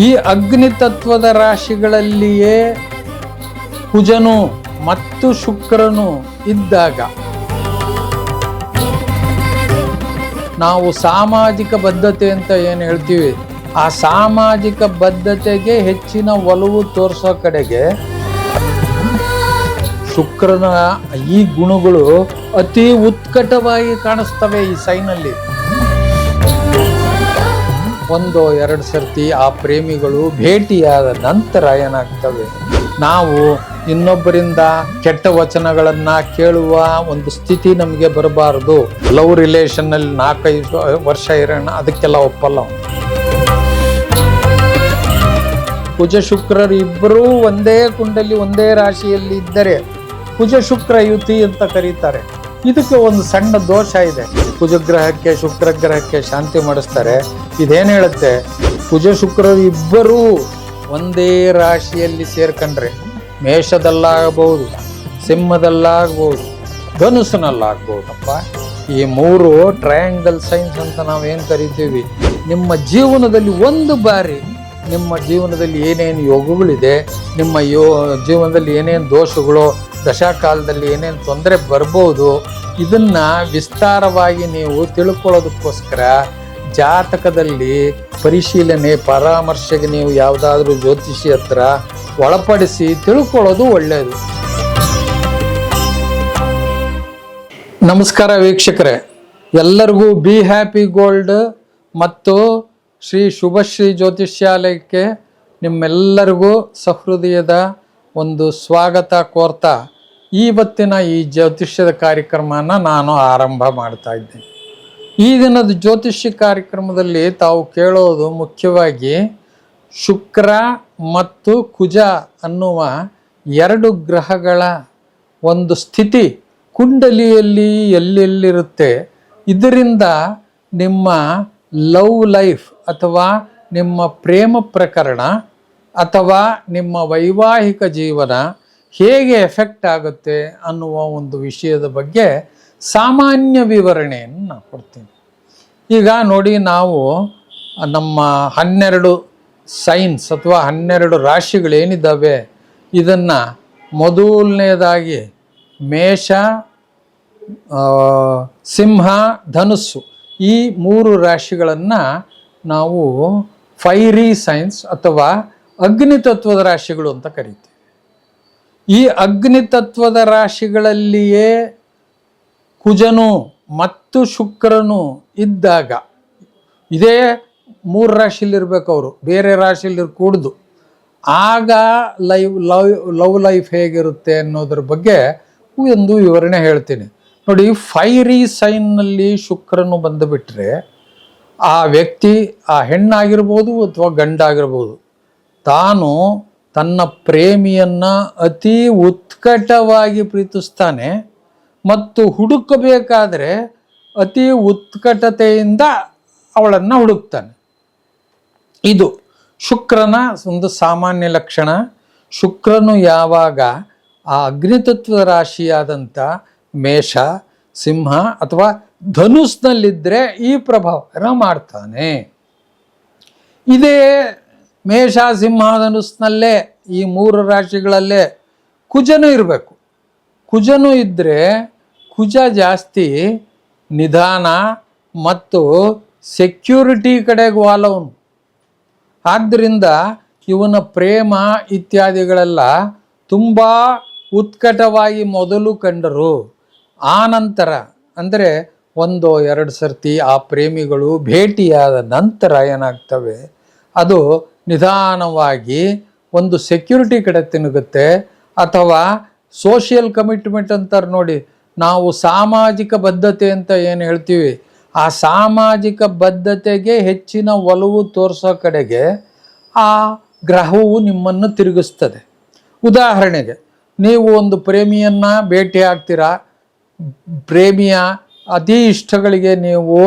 ಈ ಅಗ್ನಿ ತತ್ವದ ರಾಶಿಗಳಲ್ಲಿಯೇ ಕುಜನು ಮತ್ತು ಶುಕ್ರನು ಇದ್ದಾಗ ನಾವು ಸಾಮಾಜಿಕ ಬದ್ಧತೆ ಅಂತ ಏನು ಹೇಳ್ತೀವಿ, ಆ ಸಾಮಾಜಿಕ ಬದ್ಧತೆಗೆ ಹೆಚ್ಚಿನ ಒಲವು ತೋರಿಸೋ ಕಡೆಗೆ ಶುಕ್ರನ ಈ ಗುಣಗಳು ಅತಿ ಉತ್ಕಟವಾಗಿ ಕಾಣಿಸ್ತವೆ. ಈ ಸೈನಲ್ಲಿ ಒಂದು ಎರಡು ಸರ್ತಿ ಆ ಪ್ರೇಮಿಗಳು ಭೇಟಿಯಾದ ನಂತರ ಏನಾಗ್ತವೆ, ನಾವು ಇನ್ನೊಬ್ಬರಿಂದ ಕೆಟ್ಟ ವಚನಗಳನ್ನ ಕೇಳುವ ಒಂದು ಸ್ಥಿತಿ ನಮಗೆ ಬರಬಾರದು. ಲವ್ ರಿಲೇಷನ್ ಅಲ್ಲಿ 4-5 ವರ್ಷ ಇರೋಣ, ಅದಕ್ಕೆಲ್ಲ ಒಪ್ಪಲ್ಲ. ಕುಜ ಶುಕ್ರರು ಇಬ್ಬರೂ ಒಂದೇ ಕುಂಡಲಿ ಒಂದೇ ರಾಶಿಯಲ್ಲಿ ಇದ್ದರೆ ಕುಜ ಶುಕ್ರ ಯುತಿ ಅಂತ ಕರೀತಾರೆ. ಇದಕ್ಕೆ ಒಂದು ಸಣ್ಣ ದೋಷ ಇದೆ. ಕುಜಗ್ರಹಕ್ಕೆ ಶುಕ್ರ ಗ್ರಹಕ್ಕೆ ಶಾಂತಿ ಮಾಡಿಸ್ತಾರೆ. ಇದೇನು ಹೇಳುತ್ತೆ, ಕುಜ ಶುಕ್ರರು ಇಬ್ಬರೂ ಒಂದೇ ರಾಶಿಯಲ್ಲಿ ಸೇರ್ಕೊಂಡ್ರೆ ಮೇಷದಲ್ಲಾಗಬಹುದು, ಸಿಂಹದಲ್ಲಾಗಬಹುದು, ಧನುಸ್ಸಿನಲ್ಲಾಗಬಹುದಪ್ಪ. ಈ 3 ಟ್ರಯಾಂಗಲ್ ಸೈನ್ಸ್ ಅಂತ ನಾವೇನು ಕರಿತೀವಿ. ನಿಮ್ಮ ಜೀವನದಲ್ಲಿ ಒಂದು ಬಾರಿ ನಿಮ್ಮ ಜೀವನದಲ್ಲಿ ಏನೇನು ಯೋಗಗಳಿದೆ, ನಿಮ್ಮ ಜೀವನದಲ್ಲಿ ಏನೇನು ದೋಷಗಳು, ದಶಾಕಾಲದಲ್ಲಿ ಏನೇನು ತೊಂದರೆ ಬರ್ಬೋದು, ಇದನ್ನ ವಿಸ್ತಾರವಾಗಿ ನೀವು ತಿಳ್ಕೊಳ್ಳೋದಕ್ಕೋಸ್ಕರ ಜಾತಕದಲ್ಲಿ ಪರಿಶೀಲನೆ ಪರಾಮರ್ಶೆಗೆ ನೀವು ಯಾವುದಾದ್ರೂ ಜ್ಯೋತಿಷಿ ಹತ್ರ ಒಳಪಡಿಸಿ ತಿಳ್ಕೊಳ್ಳೋದು ಒಳ್ಳೆಯದು. ನಮಸ್ಕಾರ ವೀಕ್ಷಕರೇ, ಎಲ್ಲರಿಗೂ ಬಿ ಹ್ಯಾಪಿ ಗೋಲ್ಡ್ ಮತ್ತು ಶ್ರೀ ಶುಭಶ್ರೀ ಜ್ಯೋತಿಷ್ಯಾಲಯಕ್ಕೆ ನಿಮ್ಮೆಲ್ಲರಿಗೂ ಸಹೃದಯದ ಒಂದು ಸ್ವಾಗತ ಕೋರ್ತಾ ಇವತ್ತಿನ ಈ ಜ್ಯೋತಿಷ್ಯದ ಕಾರ್ಯಕ್ರಮನ ನಾನು ಆರಂಭ ಮಾಡ್ತಾ ಇದ್ದೇನೆ. ಈ ದಿನದ ಜ್ಯೋತಿಷ್ಯ ಕಾರ್ಯಕ್ರಮದಲ್ಲಿ ತಾವು ಕೇಳೋದು ಮುಖ್ಯವಾಗಿ ಶುಕ್ರ ಮತ್ತು ಕುಜ ಅನ್ನುವ 2 ಗ್ರಹಗಳ ಒಂದು ಸ್ಥಿತಿ ಕುಂಡಲಿಯಲ್ಲಿ ಎಲ್ಲೆಲ್ಲಿರುತ್ತೆ, ಇದರಿಂದ ನಿಮ್ಮ ಲವ್ ಲೈಫ್ ಅಥವಾ ನಿಮ್ಮ ಪ್ರೇಮ ಪ್ರಕರಣ ಅಥವಾ ನಿಮ್ಮ ವೈವಾಹಿಕ ಜೀವನ ಹೇಗೆ ಎಫೆಕ್ಟ್ ಆಗುತ್ತೆ ಅನ್ನುವ ಒಂದು ವಿಷಯದ ಬಗ್ಗೆ ಸಾಮಾನ್ಯ ವಿವರಣೆಯನ್ನು ನಾನು ಕೊಡ್ತೀನಿ. ಈಗ ನೋಡಿ, ನಾವು ನಮ್ಮ 12 ಸೈನ್ಸ್ ಅಥವಾ 12 ರಾಶಿಗಳೇನಿದ್ದಾವೆ ಇದನ್ನು ಮೊದಲನೇದಾಗಿ ಮೇಷ, ಸಿಂಹ, ಧನುಸ್ಸು ಈ 3 ರಾಶಿಗಳನ್ನು ನಾವು ಫೈರಿ ಸೈನ್ಸ್ ಅಥವಾ ಅಗ್ನಿತತ್ವದ ರಾಶಿಗಳು ಅಂತ ಕರಿತೀವಿ. ಈ ಅಗ್ನಿತತ್ವದ ರಾಶಿಗಳಲ್ಲಿಯೇ ಕುಜನು ಮತ್ತು ಶುಕ್ರನು ಇದ್ದಾಗ, ಇದೇ 3 ರಾಶಿಯಲ್ಲಿರ್ಬೇಕು, ಅವರು ಬೇರೆ ರಾಶಿಯಲ್ಲಿ ಕೂಡುದು, ಆಗ ಲವ್ ಲೈಫ್ ಹೇಗಿರುತ್ತೆ ಅನ್ನೋದ್ರ ಬಗ್ಗೆ ಒಂದು ವಿವರಣೆ ಹೇಳ್ತೀನಿ. ನೋಡಿ, ಫೈರಿ ಸೈನ್ನಲ್ಲಿ ಶುಕ್ರನು ಬಂದುಬಿಟ್ರೆ ಆ ವ್ಯಕ್ತಿ, ಆ ಹೆಣ್ಣಾಗಿರ್ಬೋದು ಅಥವಾ ಗಂಡಾಗಿರ್ಬೋದು, ತಾನು ತನ್ನ ಪ್ರೇಮಿಯನ್ನು ಅತಿ ಉತ್ಕಟವಾಗಿ ಪ್ರೀತಿಸ್ತಾನೆ ಮತ್ತು ಹುಡುಕಬೇಕಾದ್ರೆ ಅತಿ ಉತ್ಕಟತೆಯಿಂದ ಅವಳನ್ನು ಹುಡುಕ್ತಾನೆ. ಇದು ಶುಕ್ರನ ಒಂದು ಸಾಮಾನ್ಯ ಲಕ್ಷಣ. ಶುಕ್ರನು ಯಾವಾಗ ಆ ಅಗ್ನಿತತ್ವ ರಾಶಿಯಾದಂಥ ಮೇಷ, ಸಿಂಹ ಅಥವಾ ಧನುಸ್ನಲ್ಲಿದ್ದರೆ ಈ ಪ್ರಭಾವನ ಮಾಡ್ತಾನೆ. ಇದೇ ಮೇಷ, ಸಿಂಹ, ಧನುಸ್ನಲ್ಲೇ ಈ 3 ರಾಶಿಗಳಲ್ಲೇ ಕುಜನು ಇರಬೇಕು. ಕುಜನು ಇದ್ದರೆ ಕುಜ ಜಾಸ್ತಿ ನಿಧಾನ ಮತ್ತು ಸೆಕ್ಯೂರಿಟಿ ಕಡೆಗೆ ವಾಲವನು. ಆದ್ದರಿಂದ ಇವನ ಪ್ರೇಮ ಇತ್ಯಾದಿಗಳೆಲ್ಲ ತುಂಬ ಉತ್ಕಟವಾಗಿ ಮೊದಲು ಕಂಡರು. ಆ ನಂತರ ಅಂದರೆ 1-2 ಸರ್ತಿ ಆ ಪ್ರೇಮಿಗಳು ಭೇಟಿಯಾದ ನಂತರ ಏನಾಗ್ತವೆ, ಅದು ನಿಧಾನವಾಗಿ ಒಂದು ಸೆಕ್ಯೂರಿಟಿ ಕಡೆ ತಿರುಗುತ್ತೆ. ಅಥವಾ ಸೋಷಿಯಲ್ ಕಮಿಟ್ಮೆಂಟ್ ಅಂತಾರೆ ನೋಡಿ, ನಾವು ಸಾಮಾಜಿಕ ಬದ್ಧತೆ ಅಂತ ಏನು ಹೇಳ್ತೀವಿ, ಆ ಸಾಮಾಜಿಕ ಬದ್ಧತೆಗೆ ಹೆಚ್ಚಿನ ಒಲವು ತೋರಿಸೋ ಕಡೆಗೆ ಆ ಗ್ರಹವು ನಿಮ್ಮನ್ನು ತಿರುಗಿಸ್ತದೆ. ಉದಾಹರಣೆಗೆ, ನೀವು ಒಂದು ಪ್ರೇಮಿಯನ್ನು ಭೇಟಿ ಆಗ್ತೀರಾ, ಪ್ರೇಮಿಯ ಅತಿ ಇಷ್ಟಗಳಿಗೆ ನೀವು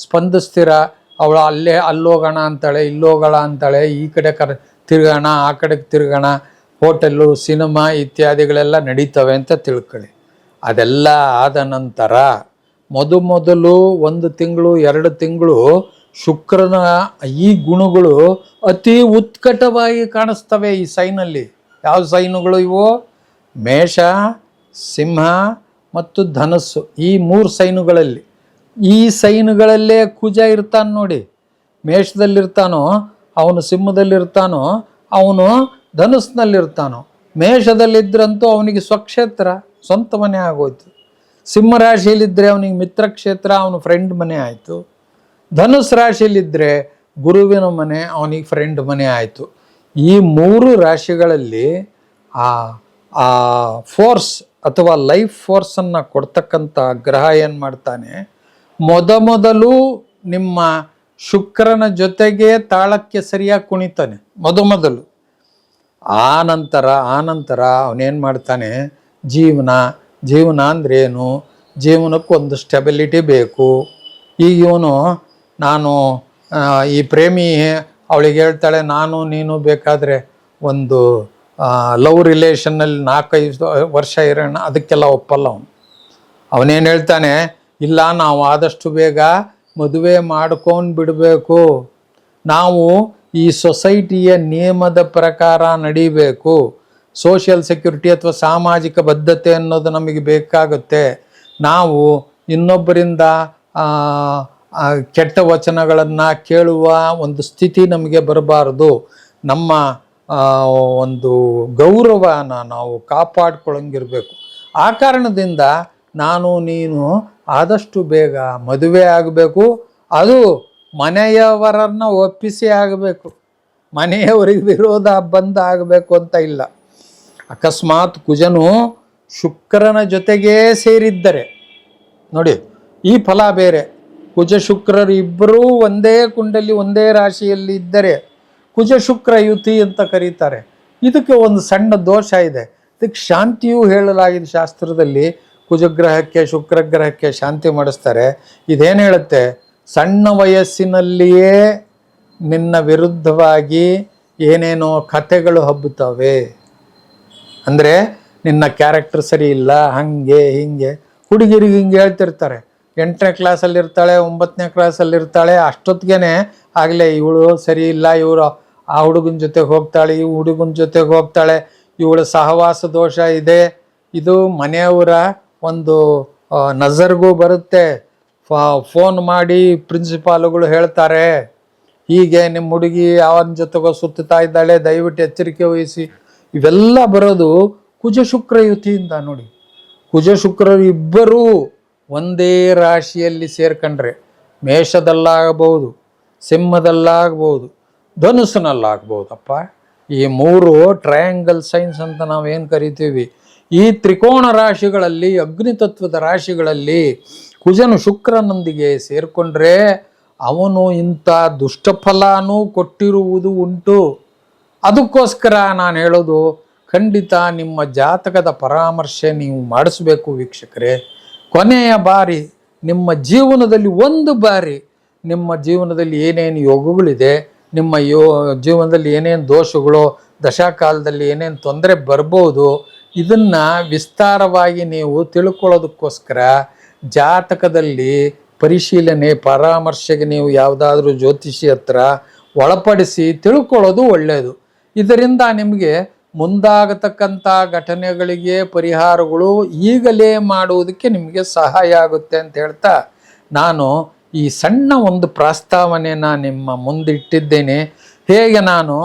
ಸ್ಪಂದಿಸ್ತೀರಾ. ಅವಳು ಅಲ್ಲೋಗೋಣ ಅಂತಾಳೆ, ಇಲ್ಲೋಗೋಣ ಅಂತಾಳೆ, ಈ ಕಡೆ ತಿರುಗೋಣ, ಆ ಕಡೆಗೆ ತಿರುಗೋಣ, ಹೋಟೆಲ್ಲು, ಸಿನಿಮಾ ಇತ್ಯಾದಿಗಳೆಲ್ಲ ನಡೀತವೆ ಅಂತ ತಿಳ್ಕೊಳ್ಳಿ. ಅದೆಲ್ಲ ಆದ ನಂತರ ಮೊದಲು 1 ತಿಂಗಳು 2 ತಿಂಗಳು ಶುಕ್ರನ ಈ ಗುಣಗಳು ಅತಿ ಉತ್ಕಟವಾಗಿ ಕಾಣಿಸ್ತವೆ ಈ ಸೈನಲ್ಲಿ. ಯಾವ ಸೈನುಗಳು ಇವು? ಮೇಷ, ಸಿಂಹ ಮತ್ತು ಧನಸ್ಸು. ಈ 3 ಸೈನುಗಳಲ್ಲಿ, ಈ ಸೈನುಗಳಲ್ಲೇ ಕುಜ ಇರ್ತಾನೆ ನೋಡಿ. ಮೇಷದಲ್ಲಿರ್ತಾನೋ ಅವನು, ಸಿಂಹದಲ್ಲಿರ್ತಾನೋ ಅವನು, ಧನುಸ್ನಲ್ಲಿರ್ತಾನೋ. ಮೇಷದಲ್ಲಿದ್ದರಂತೂ ಅವನಿಗೆ ಸ್ವಕ್ಷೇತ್ರ, ಸ್ವಂತ ಮನೆ ಆಗೋಯ್ತು. ಸಿಂಹ ರಾಶಿಯಲ್ಲಿದ್ದರೆ ಅವನಿಗೆ ಮಿತ್ರ ಕ್ಷೇತ್ರ, ಅವನು ಫ್ರೆಂಡ್ ಮನೆ ಆಯಿತು. ಧನುಸ್ ರಾಶಿಯಲ್ಲಿದ್ದರೆ ಗುರುವಿನ ಮನೆ, ಅವನಿಗೆ ಫ್ರೆಂಡ್ ಮನೆ ಆಯಿತು. ಈ 3 ರಾಶಿಗಳಲ್ಲಿ ಆ ಫೋರ್ಸ್ ಅಥವಾ ಲೈಫ್ ಫೋರ್ಸನ್ನು ಕೊಡ್ತಕ್ಕಂಥ ಗ್ರಹ ಏನು ಮಾಡ್ತಾನೆ, ಮೊದಲು ನಿಮ್ಮ ಶುಕ್ರನ ಜೊತೆಗೆ ತಾಳಕ್ಕೆ ಸರಿಯಾಗಿ ಕುಣಿತಾನೆ ಮೊದಲು. ಆ ನಂತರ ಅವನೇನು ಮಾಡ್ತಾನೆ, ಜೀವನ ಅಂದ್ರೇನು, ಜೀವನಕ್ಕೊಂದು ಸ್ಟೆಬಿಲಿಟಿ ಬೇಕು. ಈಗ ಇವನು, ನಾನು ಈ ಪ್ರೇಮಿ ಅವಳಿಗೆ ಹೇಳ್ತಾಳೆ, ನಾನು ನೀನು ಬೇಕಾದರೆ ಒಂದು ಲವ್ ರಿಲೇಷನ್ನಲ್ಲಿ 4-5 ವರ್ಷ ಇರೋಣ, ಅದಕ್ಕೆಲ್ಲ ಒಪ್ಪಲ್ಲ ಅವನೇನು ಹೇಳ್ತಾನೆ, ಇಲ್ಲ ನಾವು ಆದಷ್ಟು ಬೇಗ ಮದುವೆ ಮಾಡ್ಕೊಂಡು ಬಿಡಬೇಕು, ನಾವು ಈ ಸೊಸೈಟಿಯ ನಿಯಮದ ಪ್ರಕಾರ ನಡಿಬೇಕು, ಸೋಷಿಯಲ್ ಸೆಕ್ಯೂರಿಟಿ ಅಥವಾ ಸಾಮಾಜಿಕ ಬದ್ಧತೆ ಅನ್ನೋದು ನಮಗೆ ಬೇಕಾಗುತ್ತೆ, ನಾವು ಇನ್ನೊಬ್ಬರಿಂದ ಕೆಟ್ಟ ವಚನಗಳನ್ನು ಕೇಳುವ ಒಂದು ಸ್ಥಿತಿ ನಮಗೆ ಬರಬಾರದು, ನಮ್ಮ ಒಂದು ಗೌರವನ ನಾವು ಕಾಪಾಡ್ಕೊಳ್ಳಂಗಿರಬೇಕು. ಆ ಕಾರಣದಿಂದ ನಾನು ನೀನು ಆದಷ್ಟು ಬೇಗ ಮದುವೆ ಆಗಬೇಕು, ಅದು ಮನೆಯವರನ್ನು ಒಪ್ಪಿಸಿ ಆಗಬೇಕು, ಮನೆಯವರಿಗೆ ವಿರೋಧ ಬಂದ ಆಗಬೇಕು ಅಂತ ಇಲ್ಲ. ಅಕಸ್ಮಾತ್ ಕುಜನು ಶುಕ್ರನ ಜೊತೆಗೇ ಸೇರಿದ್ದರೆ ನೋಡಿ, ಈ ಫಲ ಬೇರೆ. ಕುಜ ಶುಕ್ರರು ಇಬ್ಬರೂ ಒಂದೇ ಕುಂಡಲಿ, ಒಂದೇ ರಾಶಿಯಲ್ಲಿ ಇದ್ದರೆ ಕುಜ ಶುಕ್ರ ಯುತಿ ಅಂತ ಕರೀತಾರೆ. ಇದಕ್ಕೆ ಒಂದು ಸಣ್ಣ ದೋಷ ಇದೆ, ಇದಕ್ಕೆ ಶಾಂತಿಯೂ ಹೇಳಲಾಗಿದೆ ಶಾಸ್ತ್ರದಲ್ಲಿ. ಕುಜಗ್ರಹಕ್ಕೆ, ಶುಕ್ರಗ್ರಹಕ್ಕೆ ಶಾಂತಿ ಮಾಡಿಸ್ತಾರೆ. ಇದೇನು ಹೇಳುತ್ತೆ, ಸಣ್ಣ ವಯಸ್ಸಿನಲ್ಲಿಯೇ ನಿನ್ನ ವಿರುದ್ಧವಾಗಿ ಏನೇನೋ ಕಥೆಗಳು ಹಬ್ಬುತ್ತವೆ. ಅಂದರೆ ನಿನ್ನ ಕ್ಯಾರೆಕ್ಟರ್ ಸರಿ ಇಲ್ಲ, ಹಾಗೆ ಹೀಗೆ ಹುಡುಗಿರಿಗೆ ಹಿಂಗೆ ಹೇಳ್ತಿರ್ತಾರೆ. 8ನೇ ಕ್ಲಾಸಲ್ಲಿರ್ತಾಳೆ, 9ನೇ ಕ್ಲಾಸಲ್ಲಿರ್ತಾಳೆ, ಅಷ್ಟೊತ್ತಿಗೆ ಆಗಲೇ ಇವಳು ಸರಿ ಇಲ್ಲ, ಇವರು ಆ ಹುಡುಗನ ಜೊತೆಗೆ ಹೋಗ್ತಾಳೆ, ಈ ಹುಡುಗನ ಜೊತೆಗೆ ಹೋಗ್ತಾಳೆ, ಇವಳ ಸಹವಾಸ ದೋಷ ಇದೆ. ಇದು ಮನೆಯವರ ಒಂದು ನಜರ್ಗೂ ಬರುತ್ತೆ. ಫೋನ್ ಮಾಡಿ ಪ್ರಿನ್ಸಿಪಾಲುಗಳು ಹೇಳ್ತಾರೆ, ಹೀಗೆ ನಿಮ್ಮ ಹುಡುಗಿ ಅವನ ಜೊತೆಗೋ ಸುತ್ತಾ ಇದ್ದಾಳೆ, ದಯವಿಟ್ಟು ಎಚ್ಚರಿಕೆ ವಹಿಸಿ. ಇವೆಲ್ಲ ಬರೋದು ಕುಜ ಶುಕ್ರ ಯುತಿಯಿಂದ. ನೋಡಿ, ಕುಜ ಶುಕ್ರರು ಇಬ್ಬರೂ ಒಂದೇ ರಾಶಿಯಲ್ಲಿ ಸೇರ್ಕೊಂಡ್ರೆ, ಮೇಷದಲ್ಲಾಗಬಹುದು, ಸಿಂಹದಲ್ಲಾಗಬಹುದು, ಧನುಸ್ಸಿನಲ್ಲಾಗಬಹುದಪ್ಪ. ಈ 3 ಟ್ರಯಾಂಗಲ್ ಸೈನ್ಸ್ ಅಂತ ನಾವೇನು ಕರಿತೀವಿ, ಈ ತ್ರಿಕೋಣ ರಾಶಿಗಳಲ್ಲಿ, ಅಗ್ನಿತತ್ವದ ರಾಶಿಗಳಲ್ಲಿ ಕುಜನು ಶುಕ್ರನೊಂದಿಗೆ ಸೇರಿಕೊಂಡ್ರೆ ಅವನು ಇಂಥ ದುಷ್ಟಫಲನೂ ಕೊಟ್ಟಿರುವುದು ಉಂಟು. ಅದಕ್ಕೋಸ್ಕರ ನಾನು ಹೇಳೋದು, ಖಂಡಿತ ನಿಮ್ಮ ಜಾತಕದ ಪರಾಮರ್ಶೆ ನೀವು ಮಾಡಿಸ್ಬೇಕು ವೀಕ್ಷಕರೇ. ಕೊನೆಯ ಬಾರಿ ನಿಮ್ಮ ಜೀವನದಲ್ಲಿ, ಒಂದು ಬಾರಿ ನಿಮ್ಮ ಜೀವನದಲ್ಲಿ ಏನೇನು ಯೋಗಗಳಿದೆ, ನಿಮ್ಮ ಜೀವನದಲ್ಲಿ ಏನೇನು ದೋಷಗಳು, ದಶಾಕಾಲದಲ್ಲಿ ಏನೇನು ತೊಂದರೆ ಬರ್ಬೋದು, ಇದನ್ನು ವಿಸ್ತಾರವಾಗಿ ನೀವು ತಿಳ್ಕೊಳ್ಳೋದಕ್ಕೋಸ್ಕರ ಜಾತಕದಲ್ಲಿ ಪರಿಶೀಲನೆ, ಪರಾಮರ್ಶೆಗೆ ನೀವು ಯಾವುದಾದ್ರೂ ಜ್ಯೋತಿಷಿ ಹತ್ರ ಒಳಪಡಿಸಿ ತಿಳ್ಕೊಳ್ಳೋದು ಒಳ್ಳೆಯದು. ಇದರಿಂದ ನಿಮಗೆ ಮುಂದಾಗತಕ್ಕಂಥ ಘಟನೆಗಳಿಗೆ ಪರಿಹಾರಗಳು ಈಗಲೇ ಮಾಡುವುದಕ್ಕೆ ನಿಮಗೆ ಸಹಾಯ ಆಗುತ್ತೆ ಅಂತ ಹೇಳ್ತಾ, ನಾನು ಈ ಸಣ್ಣ ಒಂದು ಪ್ರಸ್ತಾವನೆನ ನಿಮ್ಮ ಮುಂದಿಟ್ಟಿದ್ದೇನೆ. ಹೇಗೆ ನಾನು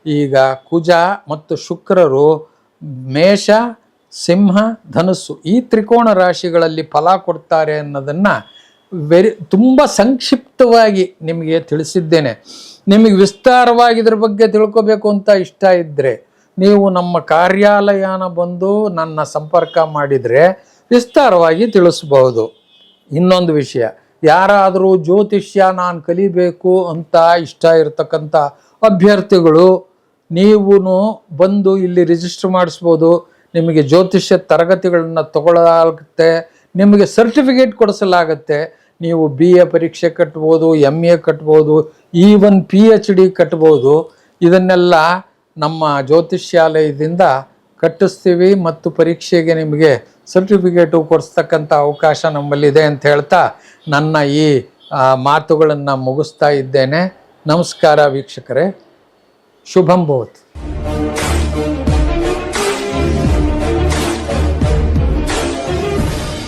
ಈಗ ಕುಜ ಮತ್ತು ಶುಕ್ರರು ಮೇಷ, ಸಿಂಹ, ಧನುಸ್ಸು ಈ ತ್ರಿಕೋಣ ರಾಶಿಗಳಲ್ಲಿ ಫಲ ಕೊಡ್ತಾರೆ ಅನ್ನೋದನ್ನು ತುಂಬ ಸಂಕ್ಷಿಪ್ತವಾಗಿ ನಿಮಗೆ ತಿಳಿಸಿದ್ದೇನೆ. ನಿಮಗೆ ವಿಸ್ತಾರವಾಗಿ ಇದ್ರ ಬಗ್ಗೆ ತಿಳ್ಕೋಬೇಕು ಅಂತ ಇಷ್ಟ ಇದ್ದರೆ ನೀವು ನಮ್ಮ ಕಾರ್ಯಾಲಯನ ಬಂದು ನನ್ನ ಸಂಪರ್ಕ ಮಾಡಿದರೆ ವಿಸ್ತಾರವಾಗಿ ತಿಳಿಸ್ಬಹುದು. ಇನ್ನೊಂದು ವಿಷಯ, ಯಾರಾದರೂ ಜ್ಯೋತಿಷ್ಯ ನಾನು ಕಲಿಬೇಕು ಅಂತ ಇಷ್ಟ ಇರತಕ್ಕಂಥ ಅಭ್ಯರ್ಥಿಗಳು, ನೀವು ಬಂದು ಇಲ್ಲಿ ರಿಜಿಸ್ಟರ್ ಮಾಡಿಸ್ಬೋದು. ನಿಮಗೆ ಜ್ಯೋತಿಷ್ಯ ತರಗತಿಗಳನ್ನು ತಗೊಳ್ಳಲಾಗುತ್ತೆ, ನಿಮಗೆ ಸರ್ಟಿಫಿಕೇಟ್ ಕೊಡಿಸಲಾಗುತ್ತೆ. ನೀವು BA ಪರೀಕ್ಷೆ ಕಟ್ಬೋದು, MA ಕಟ್ಬೋದು, ಈವನ್ PhD ಕಟ್ಬೋದು. ಇದನ್ನೆಲ್ಲ ನಮ್ಮ ಜ್ಯೋತಿಷ್ಯಾಲಯದಿಂದ ಕಟ್ಟಿಸ್ತೀವಿ ಮತ್ತು ಪರೀಕ್ಷೆಗೆ ನಿಮಗೆ ಸರ್ಟಿಫಿಕೇಟು ಕೊಡಿಸ್ತಕ್ಕಂಥ ಅವಕಾಶ ನಮ್ಮಲ್ಲಿದೆ ಅಂತ ಹೇಳ್ತಾ, ನನ್ನ ಈ ಮಾತುಗಳನ್ನು ಮುಗಿಸ್ತಾ ಇದ್ದೇನೆ. ನಮಸ್ಕಾರ ವೀಕ್ಷಕರೇ, ಶುಭಂ ಭವತು.